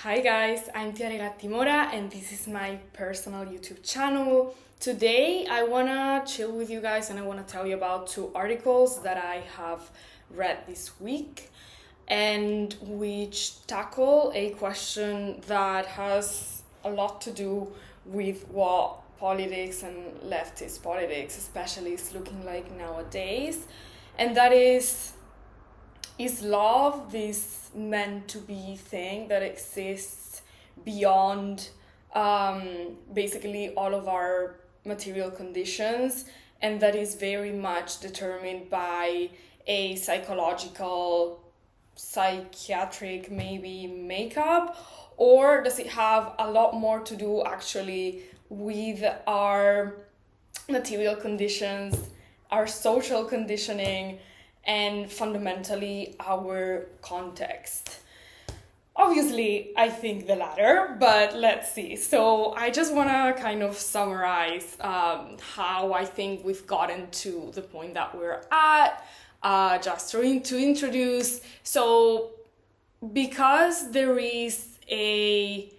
Hi guys, I'm Tiare Timora and this is my personal YouTube channel. Today I wanna chill with you guys and I wanna tell you about two articles that I have read this week and which tackle a question that has a lot to do with what politics and leftist politics especially is looking like nowadays, and that is love this meant to be thing that exists beyond basically all of our material conditions, and that is very much determined by a psychiatric maybe makeup, or does it have a lot more to do actually with our material conditions, our social conditioning, and fundamentally our context? Obviously, I think the latter, but let's see. So I just want to kind of summarize how I think we've gotten to the point that we're at, just to introduce. So because there is a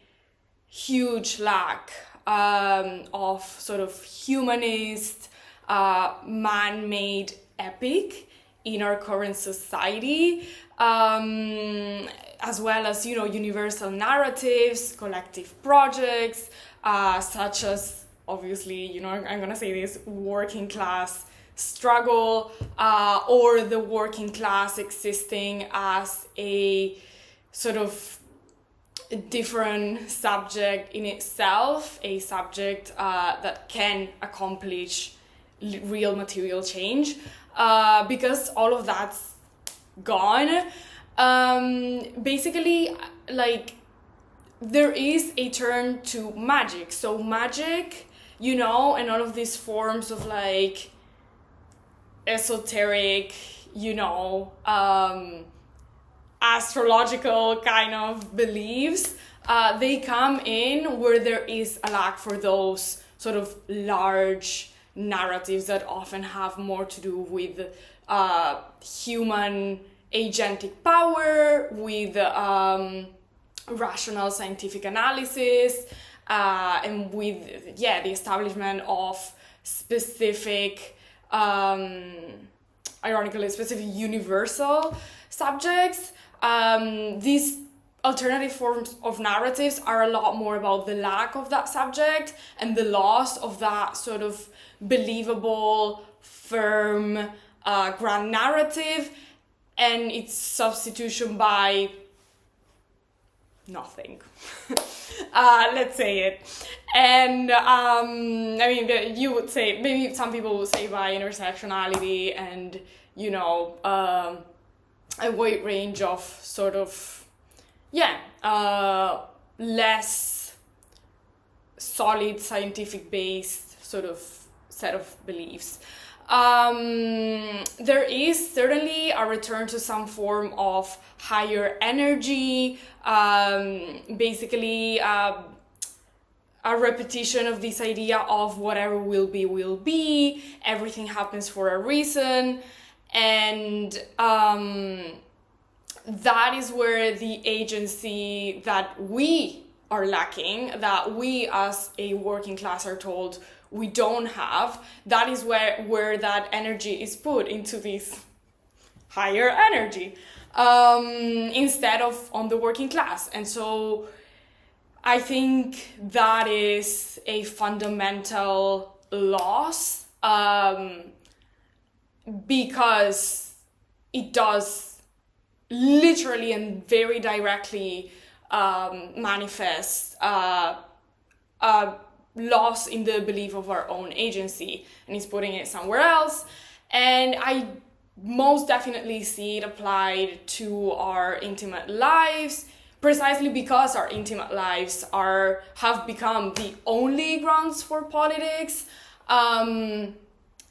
huge lack of sort of humanist, man-made epic in our current society, as well as, universal narratives, collective projects, such as, obviously, I'm going to say this, working class struggle, or the working class existing as a sort of different subject in itself, a subject that can accomplish real material change. Because all of that's gone. Basically, there is a turn to magic. So magic, and all of these forms of esoteric, astrological kind of beliefs, they come in where there is a lack for those sort of large narratives that often have more to do with human agentic power, with rational scientific analysis, and with the establishment of specific, ironically specific universal subjects. These alternative forms of narratives are a lot more about the lack of that subject and the loss of that sort of believable, firm, grand narrative, and its substitution by nothing. Let's say it. And you would say, maybe some people would say by intersectionality and, a wide range of sort of, less solid scientific based sort of set of beliefs. There is certainly a return to some form of higher energy, basically a repetition of this idea of whatever will be, everything happens for a reason, and that is where the agency that we are lacking, that we as a working class are told we don't have, that is where that energy is put into this higher energy, instead of on the working class. And so I think that is a fundamental loss, because it does literally and very directly manifest loss in the belief of our own agency, and it's putting it somewhere else. And I most definitely see it applied to our intimate lives, precisely because our intimate lives have become the only grounds for politics, and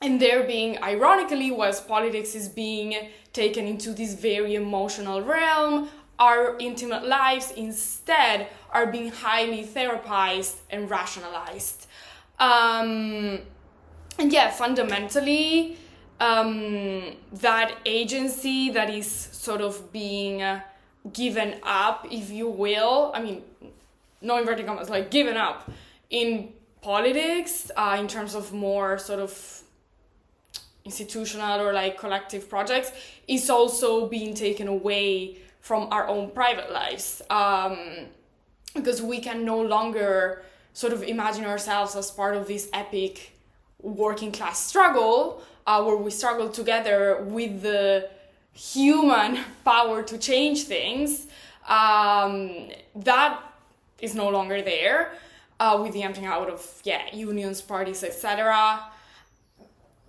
there being, ironically, whilst politics is being taken into this very emotional realm, our intimate lives instead are being highly therapized and rationalized. And fundamentally, that agency that is sort of being given up, if you will. I mean, no inverted commas, like given up in politics in terms of more sort of institutional or like collective projects, is also being taken away from our own private lives, because we can no longer sort of imagine ourselves as part of this epic working class struggle, where we struggle together with the human power to change things. That is no longer there, with the emptying out of unions, parties, etc.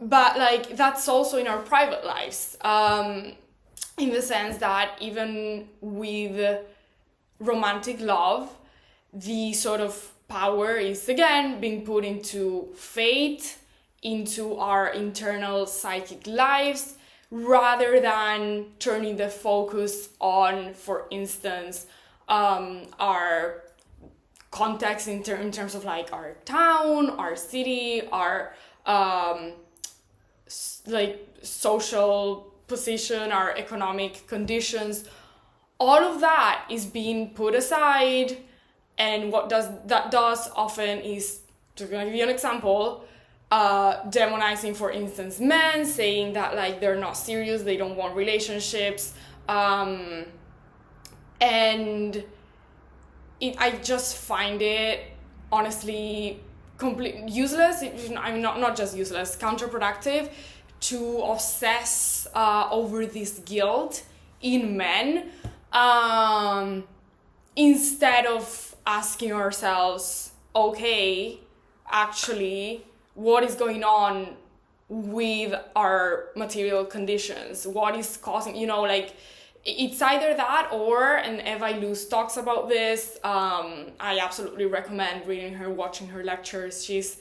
But like that's also in our private lives, in the sense that even with romantic love, the sort of power is again being put into fate, into our internal psychic lives, rather than turning the focus on, for instance, our context in terms of like our town, our city, our like social position, our economic conditions. All of that is being put aside, and what that does often is, to give you an example, demonizing, for instance, men, saying that like they're not serious, they don't want relationships, and I just find it honestly completely useless. I mean, not just useless, counterproductive to obsess over this guilt in men, instead of asking ourselves, okay, actually, what is going on with our material conditions? What is causing, like, it's either that or, and Illouz talks about this, I absolutely recommend reading her, watching her lectures. She's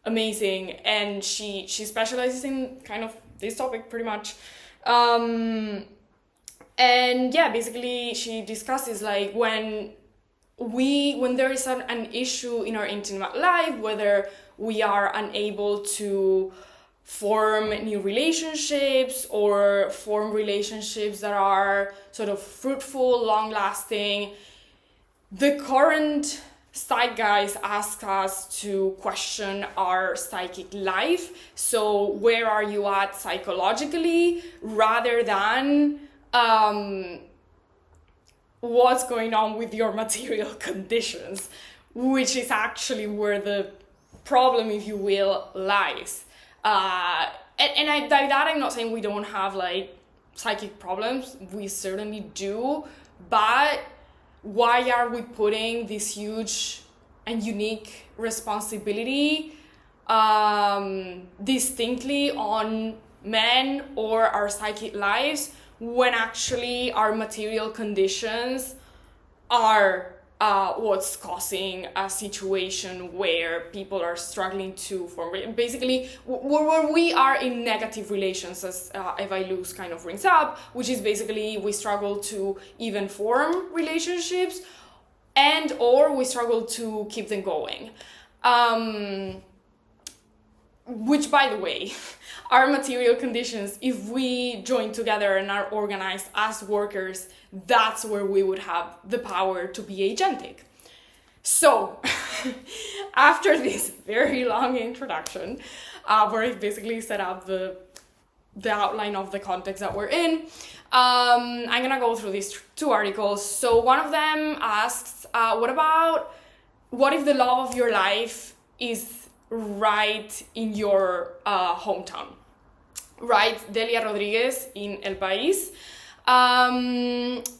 amazing, and she specializes in kind of this topic pretty much. And yeah, basically she discusses like when there is an issue in our intimate life, whether we are unable to form new relationships or form relationships that are sort of fruitful, long-lasting, the current zeitgeist asks us to question our psychic life. So where are you at psychologically, rather than what's going on with your material conditions, which is actually where the problem, if you will, lies. And by that I'm not saying we don't have like psychic problems, we certainly do, but why are we putting this huge and unique responsibility distinctly on men or our psychic lives, when actually our material conditions are what's causing a situation where people are struggling to form, basically where we are in negative relations, as Illouz kind of brings up, which is basically we struggle to even form relationships, and or we struggle to keep them going. Which, by the way, our material conditions, if we join together and are organized as workers, that's where we would have the power to be agentic. So, after this very long introduction, where I basically set up the outline of the context that we're in, I'm gonna go through these two articles. So one of them asks, what if the love of your life is right in your hometown? Right, Delia Rodriguez in El País.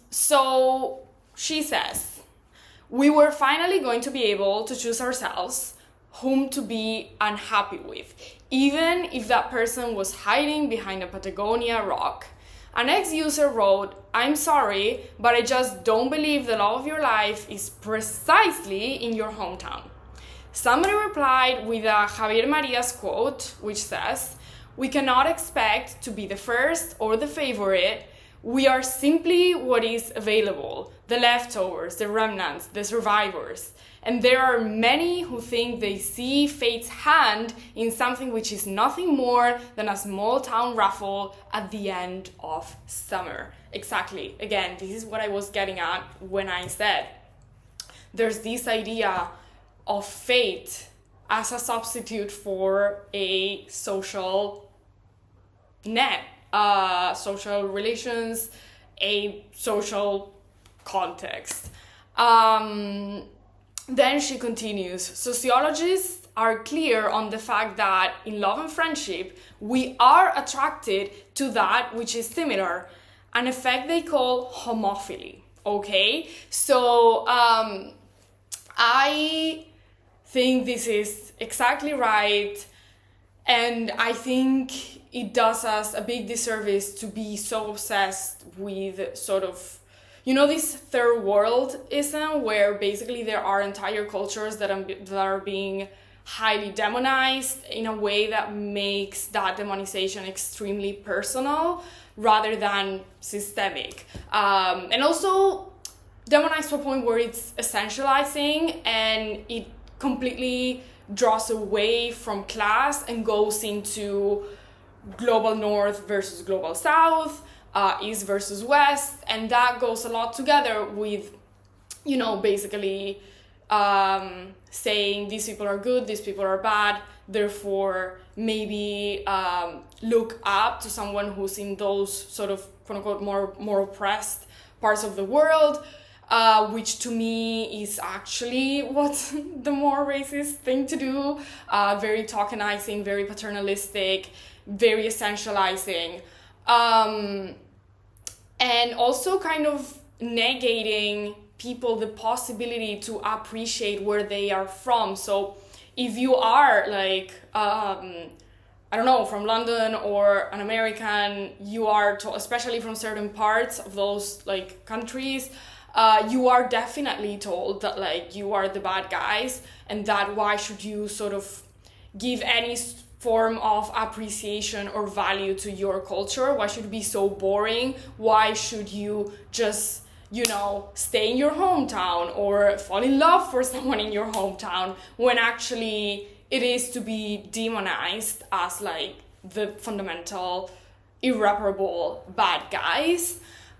So she says, we were finally going to be able to choose ourselves whom to be unhappy with, even if that person was hiding behind a Patagonia rock. An ex-user wrote, I'm sorry, but I just don't believe the love of your life is precisely in your hometown. Somebody replied with a Javier Marias quote, which says, we cannot expect to be the first or the favorite We are simply what is available, the leftovers, the remnants, the survivors. And there are many who think they see fate's hand in something which is nothing more than a small town raffle at the end of summer. Exactly. Again, this is what I was getting at when I said there's this idea of fate as a substitute for a social net, social relations, a social context. Then she continues, sociologists are clear on the fact that in love and friendship, we are attracted to that which is similar, an effect they call homophily, okay? So I think this is exactly right, and I think it does us a big disservice to be so obsessed with sort of, you know, this third worldism where basically there are entire cultures that are being highly demonized in a way that makes that demonization extremely personal rather than systemic. And also demonized to a point where it's essentializing and it completely draws away from class and goes into global north versus global south, east versus west, and that goes a lot together with, you know, basically saying these people are good, these people are bad, therefore maybe look up to someone who's in those sort of quote-unquote more oppressed parts of the world, which to me is actually what's the more racist thing to do, very tokenizing, very paternalistic, very essentializing. And also kind of negating people the possibility to appreciate where they are from. So if you are like, I don't know, from London or an American, you are, especially from certain parts of those like countries, you are definitely told that like you are the bad guys and that why should you sort of give any form of appreciation or value to your culture? Why should it be so boring? Why should you just, you know, stay in your hometown or fall in love for someone in your hometown when actually it is to be demonized as like the fundamental, irreparable bad guys?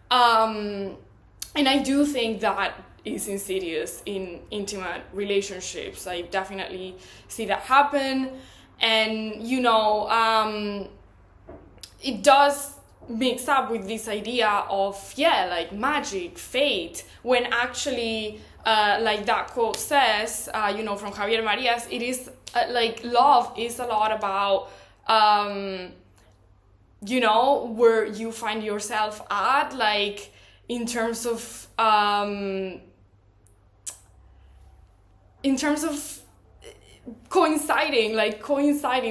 And I do think that is insidious in intimate relationships. I definitely see that happen. And, you know, it does mix up with this idea of, yeah, like magic, fate, when actually, like that quote says, you know, from Javier Marias, it is like love is a lot about, you know, where you find yourself at, like in terms of coinciding,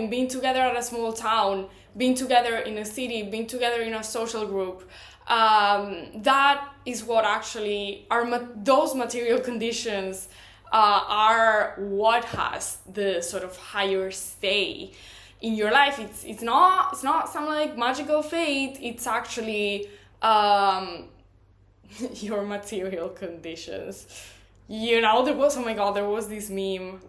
being together at a small town, being together in a city, being together in a social group. That is what actually are those material conditions are what has the sort of higher stay in your life. It's not some like magical fate. It's actually your material conditions. You know, there was this meme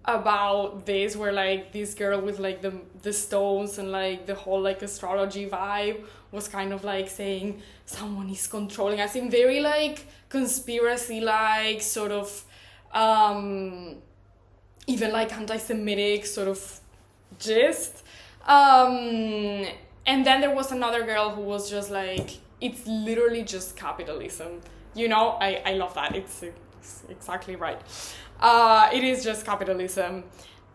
about this where like this girl with like the stones and like the whole like astrology vibe was kind of like saying someone is controlling us in very like conspiracy like sort of even like anti-Semitic sort of gist. And then there was another girl who was just like, it's literally just capitalism. You know, I love that. It's exactly right. It is just capitalism.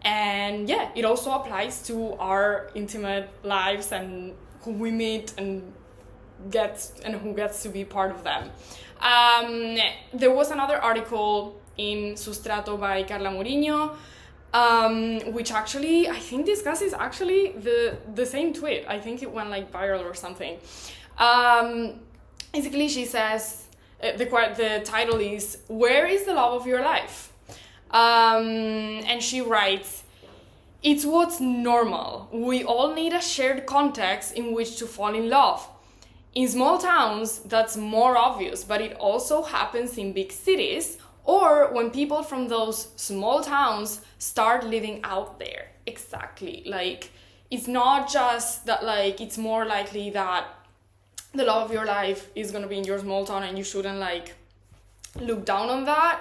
And yeah, it also applies to our intimate lives and who we meet and who gets to be part of them. There was another article in Sustrato by Carla Mourinho, which actually, I think discusses actually the same tweet. I think it went like viral or something. Basically, she says, the title is, "Where is the love of your life?" And she writes, It's what's normal. We all need a shared context in which to fall in love. In small towns, that's more obvious, but it also happens in big cities or when people from those small towns start living out there. Exactly. Like, it's not just that, like, it's more likely that the love of your life is going to be in your small town and you shouldn't, like, look down on that.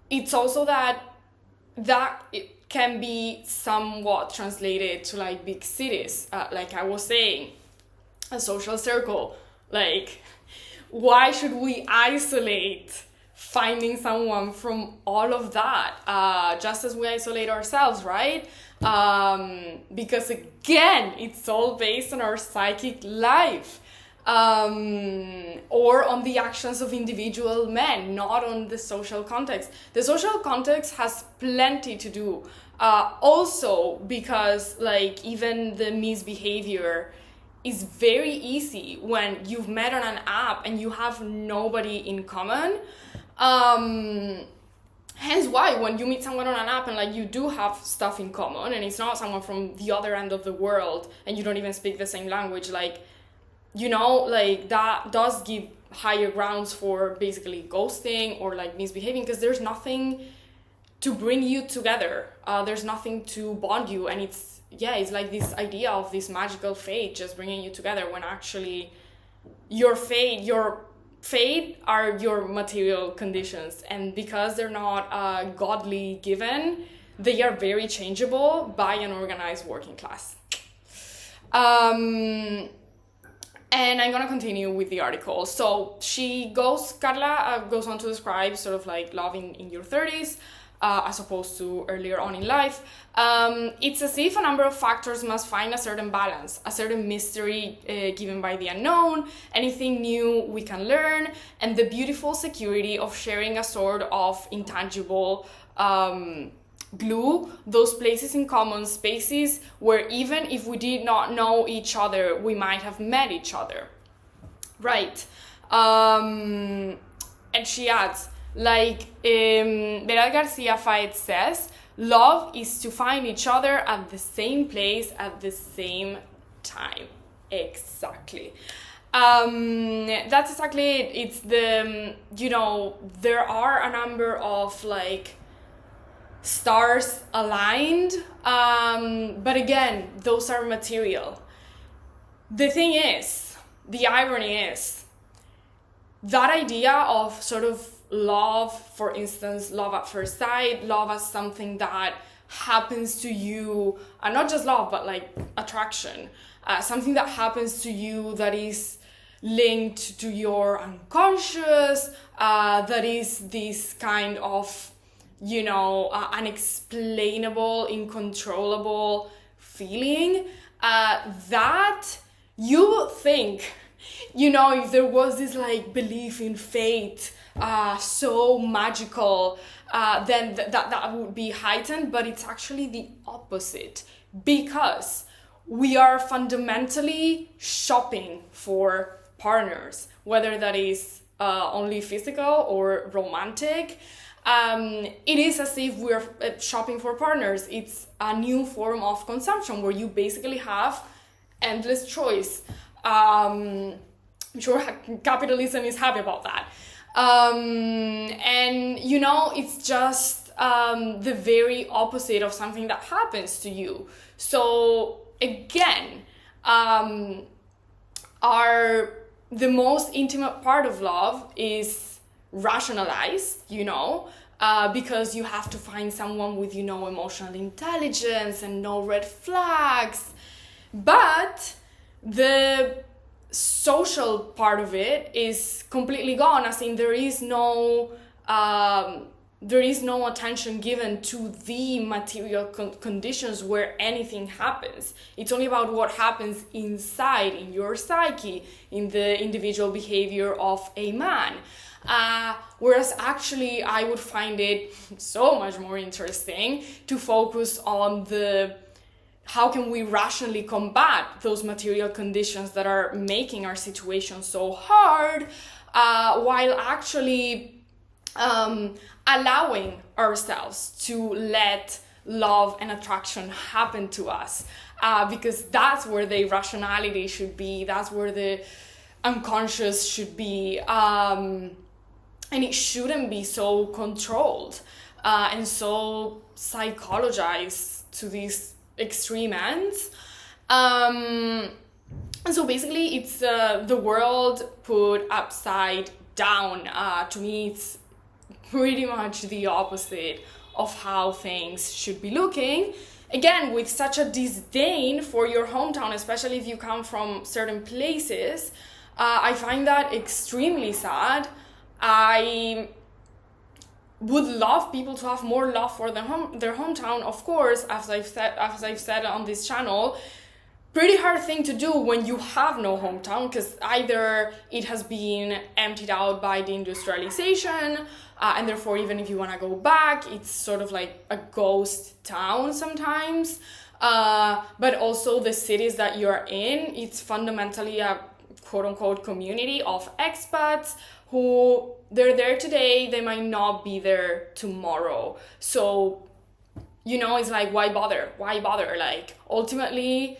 It's also that it can be somewhat translated to, like, big cities. Like I was saying, a social circle. Like, why should we isolate finding someone from all of that? Just as we isolate ourselves, right? Because again, it's all based on our psychic life. Or on the actions of individual men, not on the social context. The social context has plenty to do. Also because, like, even the misbehavior is very easy when you've met on an app and you have nobody in common. Hence why when you meet someone on an app and, like, you do have stuff in common and it's not someone from the other end of the world and you don't even speak the same language, like, you know, like, that does give higher grounds for basically ghosting or, like, misbehaving, because there's nothing to bring you together. There's nothing to bond you, and it's like this idea of this magical fate just bringing you together, when actually your fate are your material conditions, and because they're not godly given, they are very changeable by an organized working class. And I'm gonna continue with the article. So Carla goes on to describe sort of like love in your 30s, as opposed to earlier on in life. It's as if a number of factors must find a certain balance, a certain mystery given by the unknown, anything new we can learn, and the beautiful security of sharing a sort of intangible glue, those places in common spaces where even if we did not know each other, we might have met each other. Right. And she adds, like Beral Garcia Fayed says, love is to find each other at the same place at the same time. Exactly. That's exactly it. It's the, there are a number of, like, stars aligned, but again, those are material. The thing is, the irony is, that idea of sort of love, for instance, love at first sight, love as something that happens to you, and not just love, but like attraction, something that happens to you that is linked to your unconscious, that is this kind of, unexplainable, uncontrollable feeling, that you would think, if there was this, like, belief in fate, so magical, then that would be heightened, but it's actually the opposite, because we are fundamentally shopping for partners, whether that is only physical or romantic. It is as if we're shopping for partners. It's a new form of consumption where you basically have endless choice. I'm sure capitalism is happy about that. And, it's just the very opposite of something that happens to you. So, again, the most intimate part of love is rationalized, because you have to find someone with, emotional intelligence and no red flags. But the social part of it is completely gone, as in there is no attention given to the material conditions where anything happens. It's only about what happens inside, in your psyche, in the individual behavior of a man. Whereas actually I would find it so much more interesting to focus on how can we rationally combat those material conditions that are making our situation so hard, while actually allowing ourselves to let love and attraction happen to us, because that's where the rationality should be, that's where the unconscious should be, and it shouldn't be so controlled and so psychologized to these extreme ends. And so basically it's the world put upside down. To me, it's pretty much the opposite of how things should be looking. Again, with such a disdain for your hometown, especially if you come from certain places, I find that extremely sad. I would love people to have more love for their hometown, of course, as I've said on this channel. Pretty hard thing to do when you have no hometown, because either it has been emptied out by the industrialization, and therefore even if you want to go back, it's sort of like a ghost town sometimes. But also the cities that you're in, it's fundamentally a quote-unquote community of expats who they're there today, they might not be there tomorrow. So, it's like, why bother? Like, ultimately,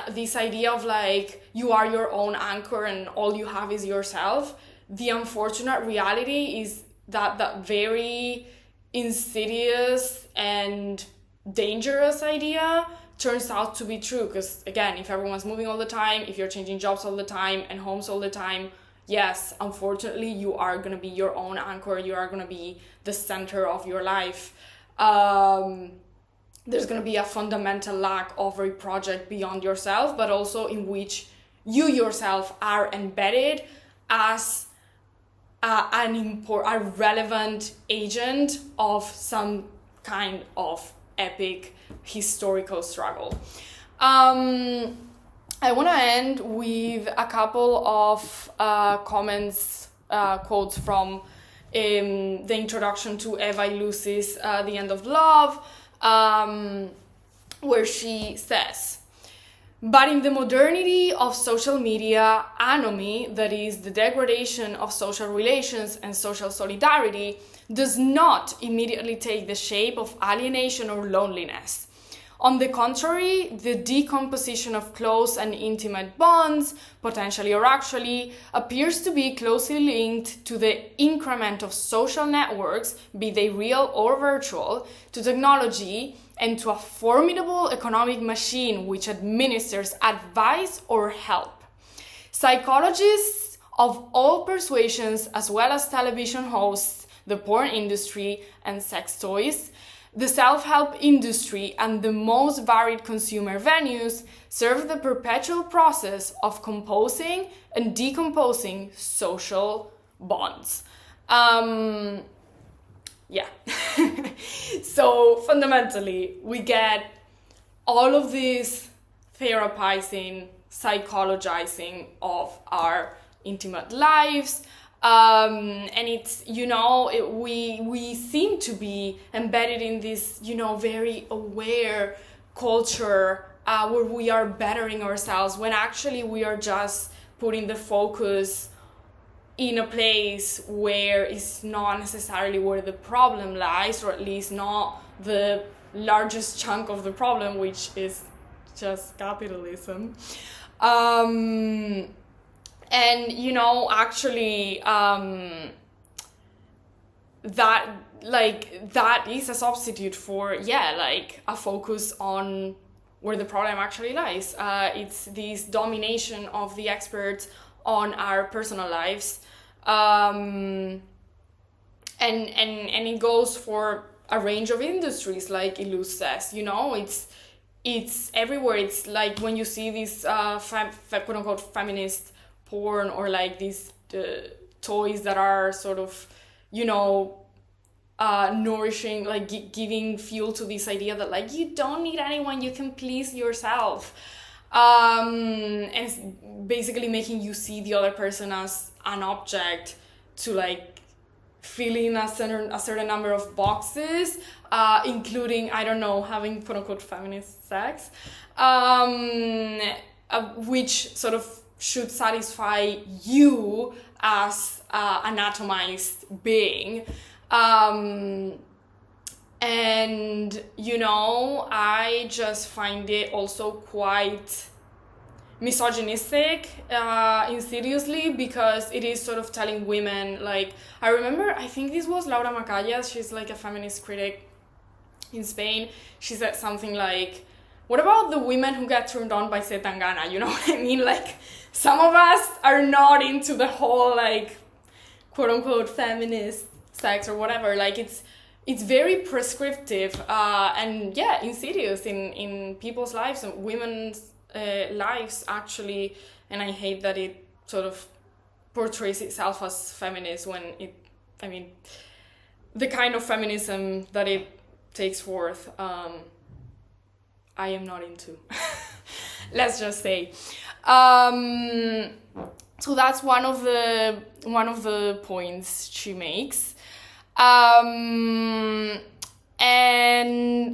this idea of like, you are your own anchor and all you have is yourself. The unfortunate reality is that very insidious and dangerous idea turns out to be true. Because again, if everyone's moving all the time, if you're changing jobs all the time and homes all the time, yes, unfortunately, you are going to be your own anchor. You are going to be the center of your life. There's going to be a fundamental lack of a project beyond yourself, but also in which you yourself are embedded as a relevant agent of some kind of epic historical struggle. I want to end with a couple of comments, quotes from the introduction to Eva Illouz's The End of Love, where she says, "But in the modernity of social media, anomie, that is the degradation of social relations and social solidarity, does not immediately take the shape of alienation or loneliness. On the contrary, the decomposition of close and intimate bonds, potentially or actually, appears to be closely linked to the increment of social networks, be they real or virtual, to technology, and to a formidable economic machine which administers advice or help. Psychologists of all persuasions, as well as television hosts, the porn industry and sex toys, the self-help industry, and the most varied consumer venues serve the perpetual process of composing and decomposing social bonds." So fundamentally, we get all of this therapizing, psychologizing of our intimate lives. And it's, we seem to be embedded in this, very aware culture where we are bettering ourselves, when actually we are just putting the focus in a place where it's not necessarily where the problem lies, or at least not the largest chunk of the problem, which is just capitalism. And, actually, that is a substitute for, a focus on where the problem actually lies. It's this domination of the experts on our personal lives. And it goes for a range of industries, like Illouz says, it's everywhere. It's like when you see these quote-unquote feminist porn, or like these toys that are sort of, nourishing, like giving fuel to this idea that like you don't need anyone, you can please yourself, and it's basically making you see the other person as an object to like fill in a certain number of boxes, including, having quote-unquote feminist sex, which sort of should satisfy you as anatomized being. And, you know, I just find it also quite misogynistic, insidiously, because it is sort of telling women, like, I remember, I think this was Laura Macaya, she's like a feminist critic in Spain. She said something like, what about the women who get turned on by Zetangana? You know what I mean? Like, some of us are not into the whole, like, quote unquote feminist sex or whatever. Like, it's very prescriptive, and yeah, insidious in people's lives and women's lives, actually. And I hate that it sort of portrays itself as feminist when I mean, the kind of feminism that it takes forth, I am not into. Let's just say. So that's one of the points she makes. And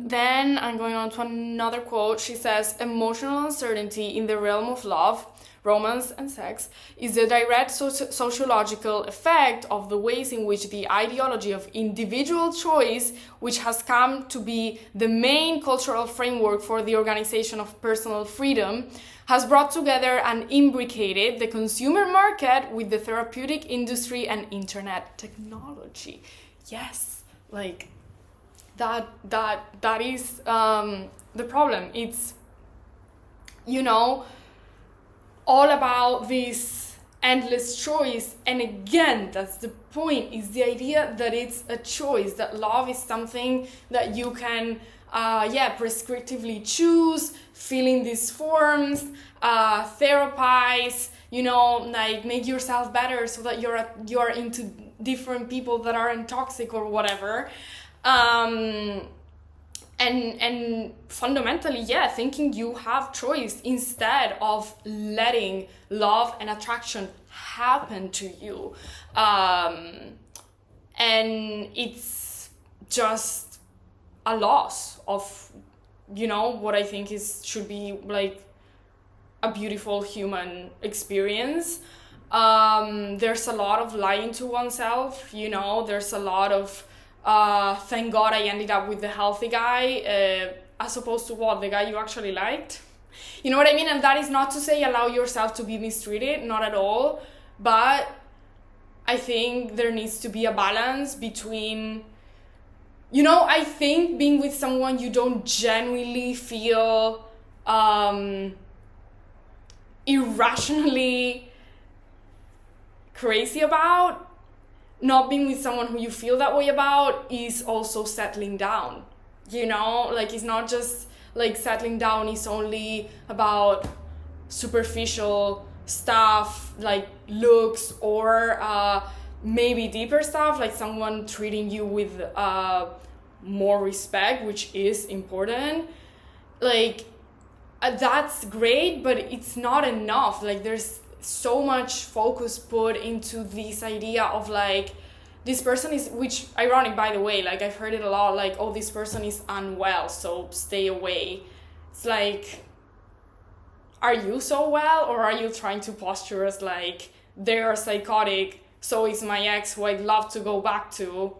then I'm going on to another quote. She says, emotional uncertainty in the realm of love, romance, and sex is the direct sociological effect of the ways in which the ideology of individual choice, which has come to be the main cultural framework for the organization of personal freedom, has brought together and imbricated the consumer market with the therapeutic industry and internet technology. Yes, like that is the problem. It's, you know, all about this endless choice. And again, that's the point, is the idea that it's a choice, that love is something that you can prescriptively choose, fill in these forms, therapize, you know, like make yourself better so that you're into different people that aren't toxic or whatever. And fundamentally, yeah, thinking you have choice instead of letting love and attraction happen to you. And it's just a loss of, you know, what I think should be like a beautiful human experience. There's a lot of lying to oneself, you know, there's a lot of thank God I ended up with the healthy guy, as opposed to what, the guy you actually liked. You know what I mean? And that is not to say allow yourself to be mistreated, not at all. But I think there needs to be a balance between, you know, I think being with someone you don't genuinely feel irrationally crazy about, not being with someone who you feel that way about, is also settling down. You know, like, it's not just like settling down is only about superficial stuff like looks, or maybe deeper stuff like someone treating you with more respect, which is important. Like, that's great, but it's not enough. Like, there's so much focus put into this idea of like, this person is, which ironic by the way, like I've heard it a lot, like, oh, this person is unwell, so stay away. It's like, are you so well, or are you trying to posture as like, they're psychotic, so it's my ex who I'd love to go back to,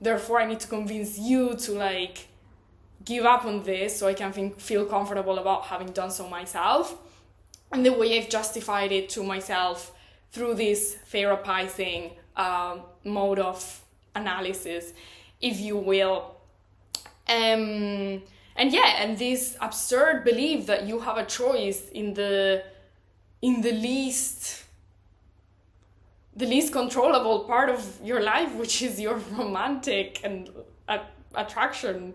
therefore I need to convince you to like give up on this so I can feel comfortable about having done so myself. And the way I've justified it to myself through this therapizing mode of analysis, if you will. And this absurd belief that you have a choice in the least controllable part of your life, which is your romantic and attraction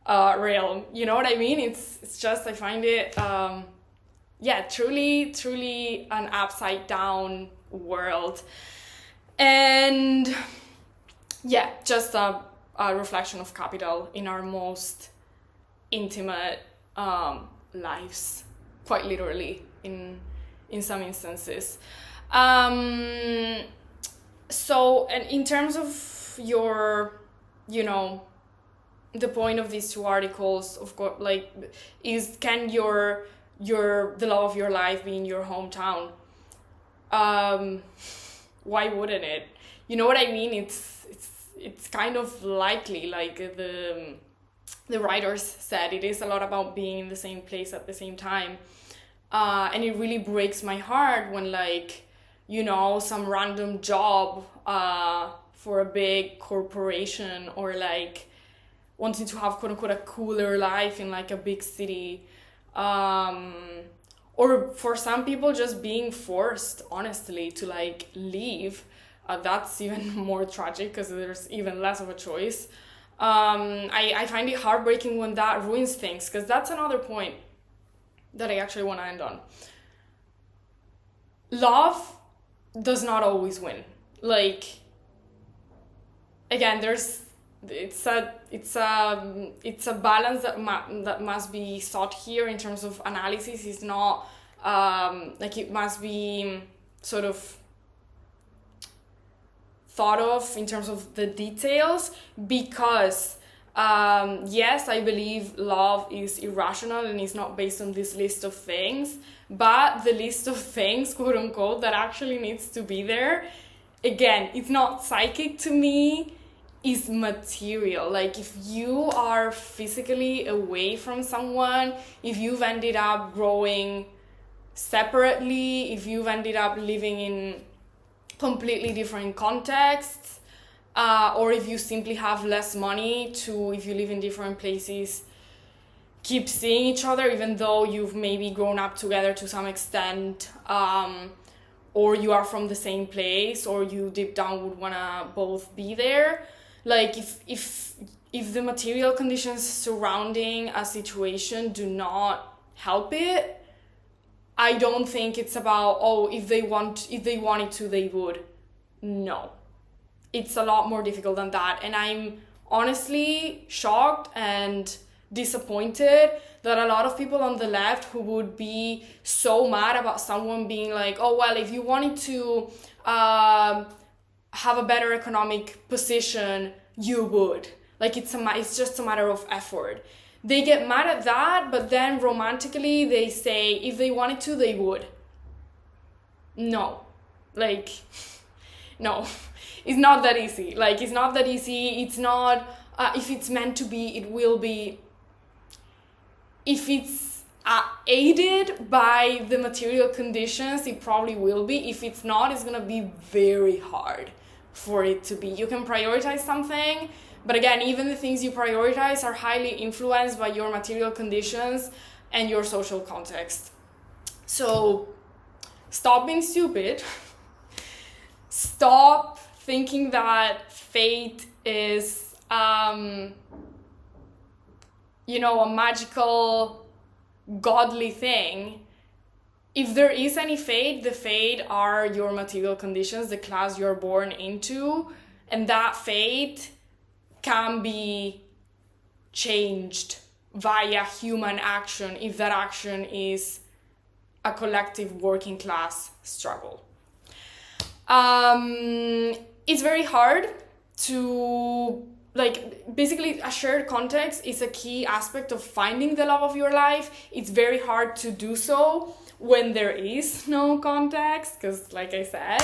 realm. You know what I mean? It's just, I find it truly an upside down world. And yeah, just a reflection of capital in our most intimate lives, quite literally in some instances. So, and in terms of your, you know, the point of these two articles, of course, like, is, can the love of your life be in your hometown? why wouldn't it? You know what I mean? It's kind of likely, like the writers said, it is a lot about being in the same place at the same time. And it really breaks my heart when, like, you know, some random job for a big corporation, or like wanting to have quote unquote a cooler life in like a big city, or for some people just being forced, honestly, to like leave. That's even more tragic because there's even less of a choice. I find it heartbreaking when that ruins things, because that's another point that I actually want to end on. Love does not always win. Like, again, it's a balance that must be sought here in terms of analysis. It's not like it must be sort of thought of in terms of the details, because yes, I believe love is irrational and is not based on this list of things, but the list of things, quote unquote, that actually needs to be there, again, it's not psychic to me, is material. Like, if you are physically away from someone, if you've ended up growing separately, if you've ended up living in completely different contexts, or if you simply have less money to, if you live in different places, keep seeing each other even though you've maybe grown up together to some extent, or you are from the same place, or you deep down would want to both be there. Like, if the material conditions surrounding a situation do not help it, I don't think it's about, oh, if they wanted to, they would. No. It's a lot more difficult than that. And I'm honestly shocked and disappointed that a lot of people on the left who would be so mad about someone being like, oh, well, if you wanted to have a better economic position, you would. Like, it's just a matter of effort. They get mad at that, but then romantically they say if they wanted to, they would. No. Like, no. It's not that easy. Like, it's not that easy. It's not, if it's meant to be, it will be. If it's aided by the material conditions, it probably will be. If it's not, it's gonna be very hard for it to be. You can prioritize something, but again, even the things you prioritize are highly influenced by your material conditions and your social context. So stop being stupid. Stop thinking that fate is, a magical, godly thing. If there is any fate, the fate are your material conditions, the class you're born into, and that fate can be changed via human action if that action is a collective working class struggle. It's very hard to, basically a shared context is a key aspect of finding the love of your life. It's very hard to do so when there is no context, because like I said,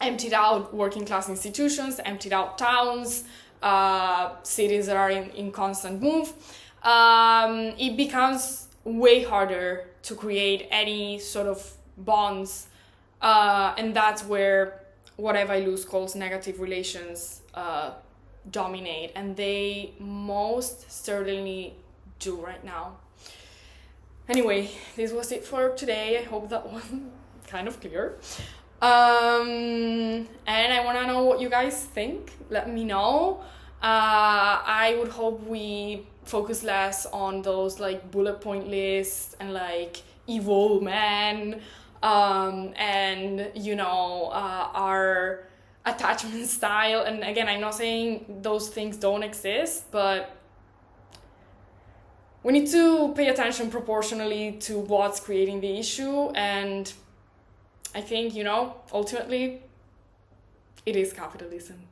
emptied out working class institutions, emptied out towns, cities that are in constant move, it becomes way harder to create any sort of bonds, and that's where what Illouz calls negative relations dominate, and they most certainly do right now. Anyway, this was it for today. I hope that was kind of clear. And I want to know what you guys think. Let me know. I would hope we focus less on those bullet point lists and evil men, and our attachment style. And again, I'm not saying those things don't exist, but we need to pay attention proportionally to what's creating the issue. And I think, ultimately, it is capitalism.